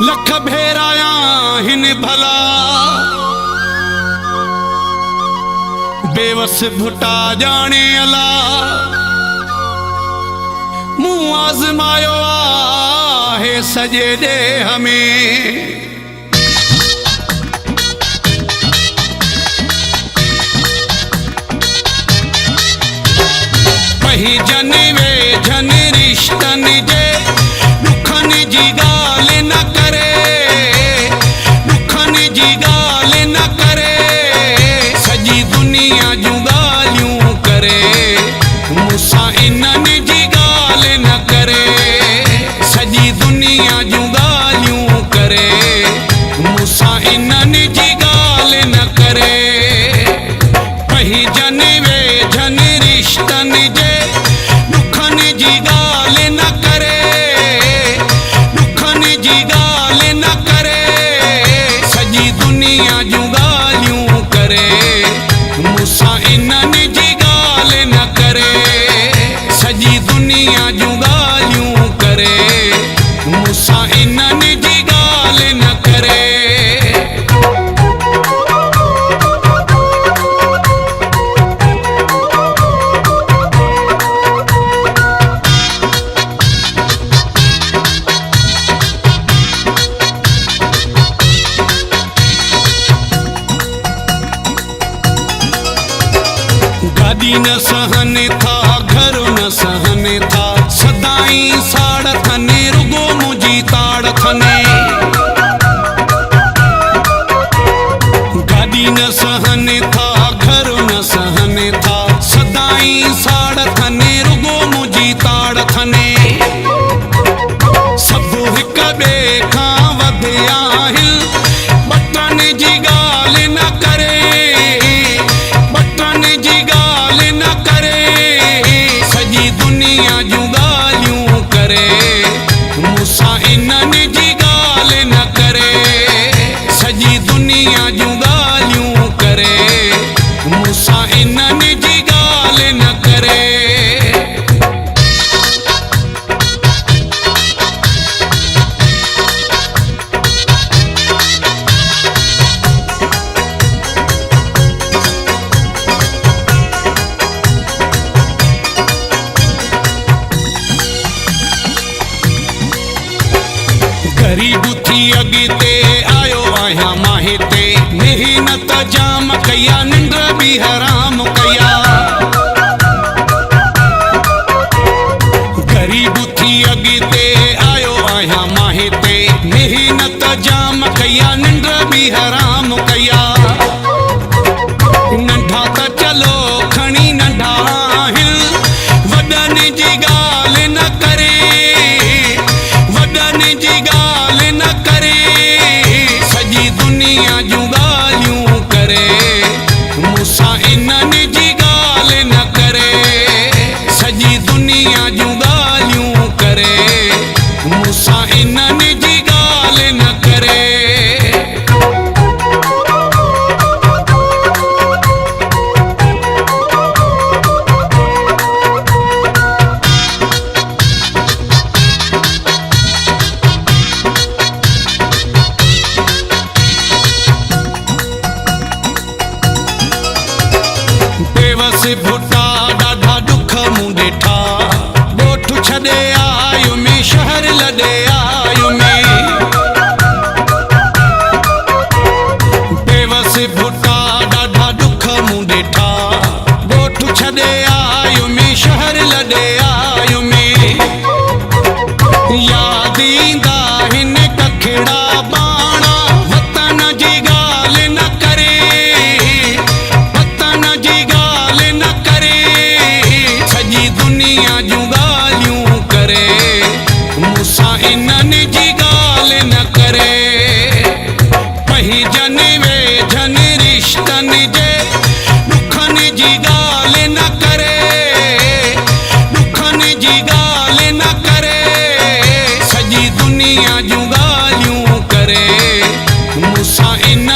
लख भेराया हिन भला बेवस भुटा जाने अला मुँह आजमायो आहे सजे दे हमें पही जन वे जन रिश्तन जे दुखन जी गाल न करे दुखन जी गाल न करे सजी दुनिया जू गालियूं करे मूंसां इन्हनि जी गाल न करे सजी दुनिया जू गालियूं करे मूंसां इन्हनि जी गाल न करे पही जन वे जन रिश्तन जे जी गाल न करे दुखन जी गाल न करे सजी दुनिया जू गालियूं करे मूंसां इन्हनि जी गाल न करे सजी दुनिया जू गालियूं करे मूंसां इन्हनि जी गाल न करे गाड़ी न सहन था घर न सहन था सदाई साड़ थने रुगो मुझी ताड़ थने गाड़ी न सहन था घर न सहन था सदाई साड़ थने रुगो मुझी ताड़ थने सब हिक ॿिए खां वधिया आहिनि बटन जी गाल न करे बटन जी गाल न करे सजी दुनिया जू गालियूं करे मूंसां इन्हनि जी गाल न करे सजी दुनिया जू गालियूं करे मूंसां इन्हनि जी गाल न करे गरीब थी अॻिते आयो आहियां मां हिते मेहनत जाम कया निंड बि हराम कया गरीब थी अॻिते आयो आहियां मां हिते मेहनत जाम कया निंड बि हराम कया नंढा त चलो खणी नंढा आहिनि वॾनि जी ॻाल्हि न करे वॾनि जी ॻाल्हि न करे सजी दुनिया जू ॻाल्हियूं करे मूंसां इन्हनि जी ॻाल्हि न करे सजी दुनिया जू ॻाल्हियूं करे मूंसां इन्हनि जी ॻाल्हि न करे बेवस भुटा ॾाढा दुख मूं ॾिठा ॻोठ छॾे आयो में शहर लॾे आयो में बेवस भुटा ॾाढा दुख मूं ॾिठा ॻोठ छॾे आयो में शहर लॾे आयो में यादि ईंदा हिन कखिड़ा बाणा वतन जी ॻाल्हि न करे वतन जी ॻाल्हि न करे सजी दुनिया जू ॻाल्हियूं करे मूंसां इन्हनि जी ॻाल्हि न करे पही जन वे जन रिश्तन जे दुखन जी ॻाल्हि न करे दुखन जी ॻाल्हि न करे सजी दुनिया जू ॻाल्हियूं करे मूंसां इन